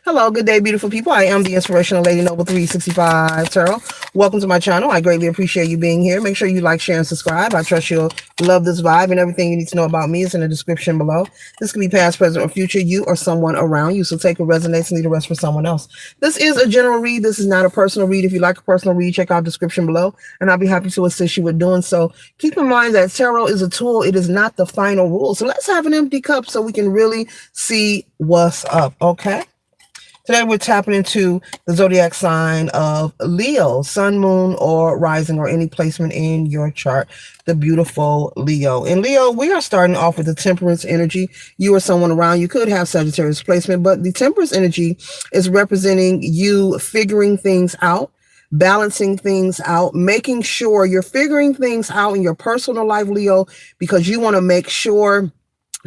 Hello, good day, beautiful people. I am the Inspirational Lady Noble 365 Tarot. Welcome to my channel. I greatly appreciate you being here. Make sure you like, share, and subscribe. I trust you'll love this vibe, and everything you need to know about me is in the description below. This could be past, present, or future, you or someone around you. So take what resonates and leave the rest for someone else. This is a general read. This is not a personal read. If you like a personal read, check out the description below, and I'll be happy to assist you with doing so. Keep in mind that tarot is a tool. It is not the final rule. So let's have an empty cup so we can really see what's up, okay? Today we're tapping into the zodiac sign of Leo, sun, moon, or rising, or any placement in your chart. The beautiful Leo. In Leo, we are starting off with the temperance energy. You or someone around you could have Sagittarius placement, but the temperance energy is representing you figuring things out, balancing things out, making sure you're figuring things out in your personal life, Leo, because you want to make sure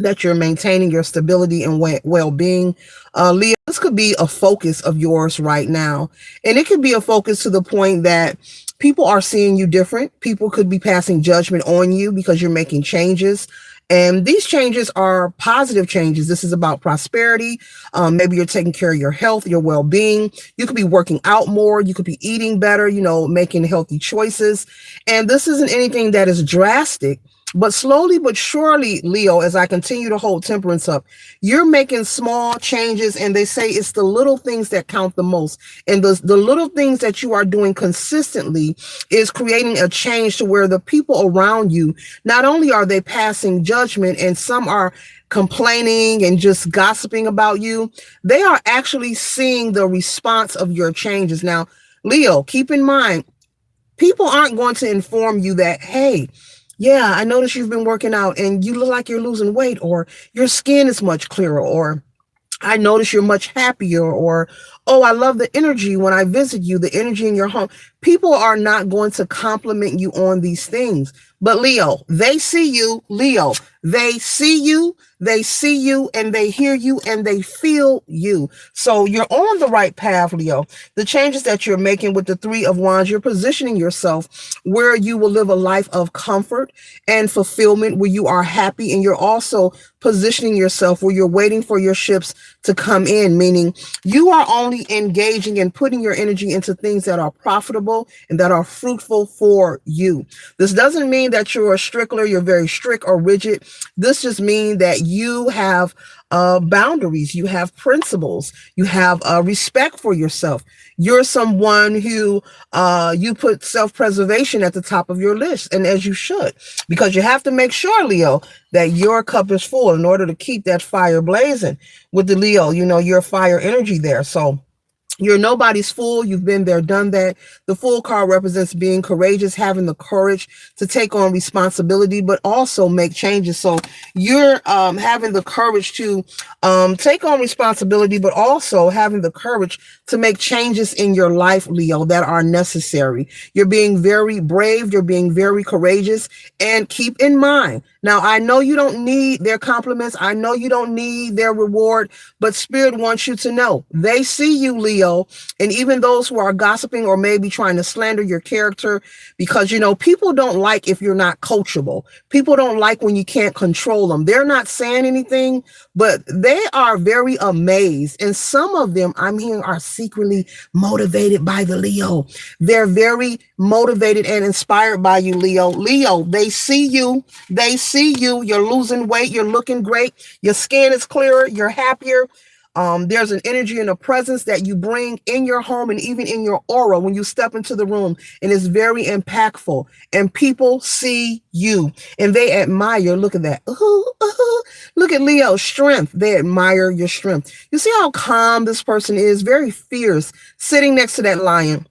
that you're maintaining your stability and well-being. Leo, this could be a focus of yours right now. And it could be a focus to the point that people are seeing you different. People could be passing judgment on you because you're making changes. And these changes are positive changes. This is about prosperity. Maybe you're taking care of your health, your well-being. You could be working out more. You could be eating better, making healthy choices. And this isn't anything that is drastic. But slowly but surely, Leo, as I continue to hold temperance up, you're making small changes, and they say it's the little things that count the most. And the little things that you are doing consistently is creating a change to where the people around you, not only are they passing judgment and some are complaining and just gossiping about you, they are actually seeing the response of your changes. Now, Leo, keep in mind, people aren't going to inform you that, hey, yeah, I noticed you've been working out and you look like you're losing weight, or your skin is much clearer, or I notice you're much happier, or, oh, I love the energy when I visit you, the energy in your home. People are not going to compliment you on these things. But Leo, they see you, Leo, they see you, and they hear you, and they feel you. So you're on the right path, Leo. The changes that you're making with the Three of Wands, you're positioning yourself where you will live a life of comfort and fulfillment, where you are happy, and you're also positioning yourself where you're waiting for your ships to come in, meaning you are only engaging and putting your energy into things that are profitable and that are fruitful for you. This doesn't mean that you're a stickler, you're very strict or rigid. This just means that you have boundaries, you have principles, you have respect for yourself. You're someone who you put self-preservation at the top of your list, and as you should, because you have to make sure, Leo, that your cup is full in order to keep that fire blazing. With the Leo, your fire energy there. So you're nobody's fool. You've been there, done that. The Fool card represents being courageous, having the courage to take on responsibility, but also make changes. So you're having the courage to take on responsibility, but also having the courage to make changes in your life, Leo, that are necessary. You're being very brave. You're being very courageous. And keep in mind, now, I know you don't need their compliments. I know you don't need their reward, but Spirit wants you to know they see you, Leo. And even those who are gossiping or maybe trying to slander your character, because, people don't like if you're not coachable. People don't like when you can't control them. They're not saying anything, but they are very amazed. And some of them, I'm hearing, are secretly motivated by the Leo. They're very motivated and inspired by you, Leo. Leo, they see you. They see you. You're losing weight. You're looking great. Your skin is clearer. You're happier. There's an energy and a presence that you bring in your home and even in your aura when you step into the room, and it's very impactful, and people see you and they admire. Look at that. Look at Leo's strength. They admire your strength. You see how calm this person is, very fierce, sitting next to that lion.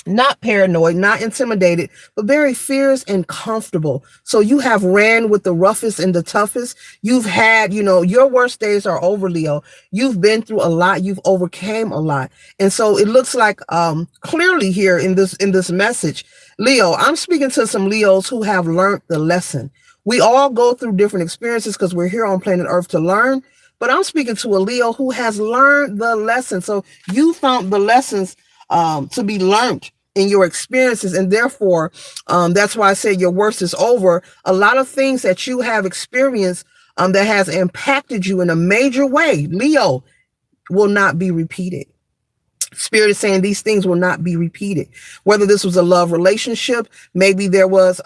Not paranoid, not intimidated, but very fierce and comfortable. So you have ran with the roughest and the toughest. You've had, your worst days are over, Leo. You've been through a lot. You've overcame a lot. And so it looks like clearly here in this message, Leo, I'm speaking to some Leos who have learned the lesson. We all go through different experiences because we're here on planet Earth to learn. But I'm speaking to a Leo who has learned the lesson. So you found the lessons to be learned in your experiences, and therefore that's why I say your worst is over. A lot of things that you have experienced that has impacted you in a major way, Leo, will not be repeated. Spirit is saying these things will not be repeated. Whether this was a love relationship, maybe there was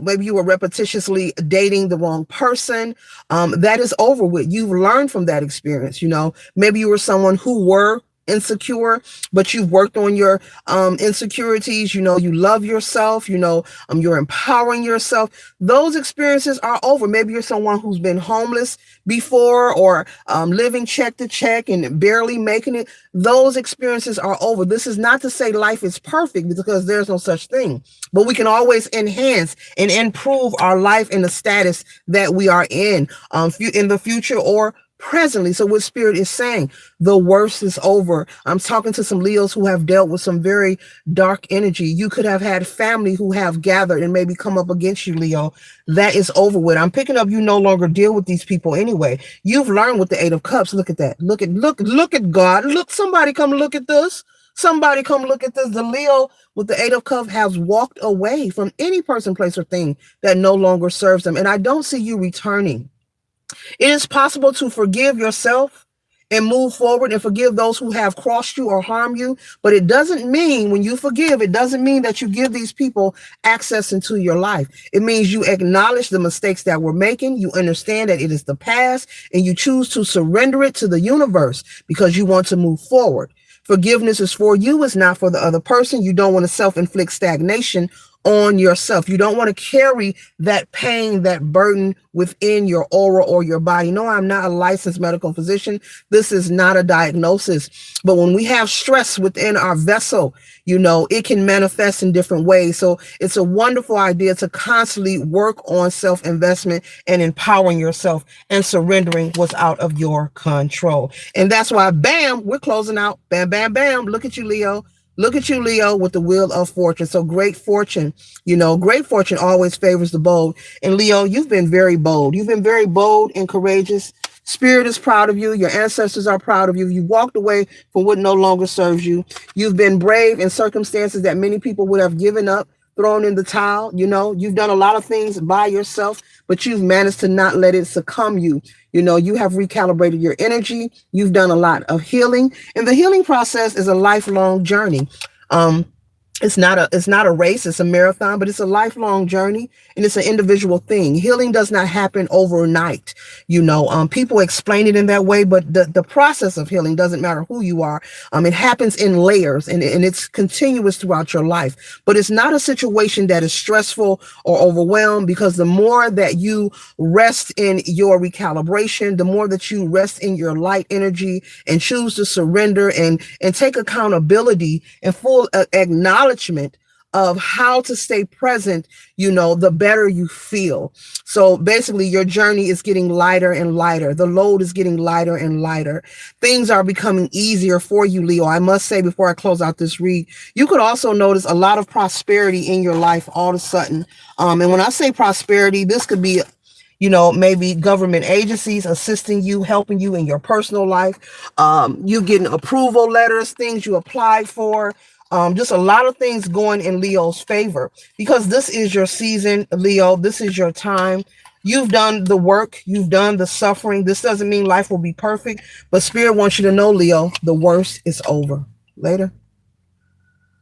maybe you were repetitiously dating the wrong person. That is over with. You've learned from that experience. Maybe you were someone who were insecure, but you've worked on your insecurities. You love yourself. You're empowering yourself. Those experiences are over. Maybe you're someone who's been homeless before, or living check to check and barely making it. Those experiences are over. This is not to say life is perfect, because there's no such thing, but we can always enhance and improve our life in the status that we are in the future or presently. So what Spirit is saying, the worst is over. I'm talking to some Leos who have dealt with some very dark energy. You could have had family who have gathered and maybe come up against you, Leo. That is over with. I'm picking up, you no longer deal with these people anyway. You've learned with the Eight of Cups. Look at that. Look at God. Look, somebody come look at this. Somebody come look at this. The Leo with the Eight of Cups has walked away from any person, place, or thing that no longer serves them. And I don't see you returning. It is possible to forgive yourself and move forward and forgive those who have crossed you or harmed you. But it doesn't mean, when you forgive, it doesn't mean that you give these people access into your life. It means you acknowledge the mistakes that we're making. You understand that it is the past, and you choose to surrender it to the universe because you want to move forward. Forgiveness is for you. It's not for the other person. You don't want to self-inflict stagnation on yourself. You don't want to carry that pain, that burden within your aura or your body. No, I'm not a licensed medical physician. This is not a diagnosis. But when we have stress within our vessel, it can manifest in different ways. So it's a wonderful idea to constantly work on self-investment and empowering yourself and surrendering what's out of your control. And that's why, bam, we're closing out. Bam, bam, bam. Look at you, Leo. Look at you, Leo, with the Wheel of Fortune. So great fortune, great fortune always favors the bold. And Leo, you've been very bold. You've been very bold and courageous. Spirit is proud of you. Your ancestors are proud of you. You walked away from what no longer serves you. You've been brave in circumstances that many people would have given up, thrown in the towel. You've done a lot of things by yourself, but you've managed to not let it succumb you. You have recalibrated your energy. You've done a lot of healing, and the healing process is a lifelong journey. It's not a race, it's a marathon, but it's a lifelong journey, and it's an individual thing. Healing does not happen overnight. People explain it in that way, but the process of healing doesn't matter who you are. It happens in layers, and it's continuous throughout your life, but it's not a situation that is stressful or overwhelmed, because the more that you rest in your recalibration, the more that you rest in your light energy and choose to surrender and take accountability and full acknowledgement of how to stay present, the better you feel. So basically, your journey is getting lighter and lighter. The load is getting lighter and lighter. Things are becoming easier for you, Leo. I must say, before I close out this read, you could also notice a lot of prosperity in your life all of a sudden. And when I say prosperity, this could be maybe government agencies assisting you, helping you in your personal life. You getting approval letters, things you applied for. Just a lot of things going in Leo's favor, because this is your season, Leo. This is your time. You've done the work. You've done the suffering. This doesn't mean life will be perfect, but Spirit wants you to know, Leo, the worst is over. Later.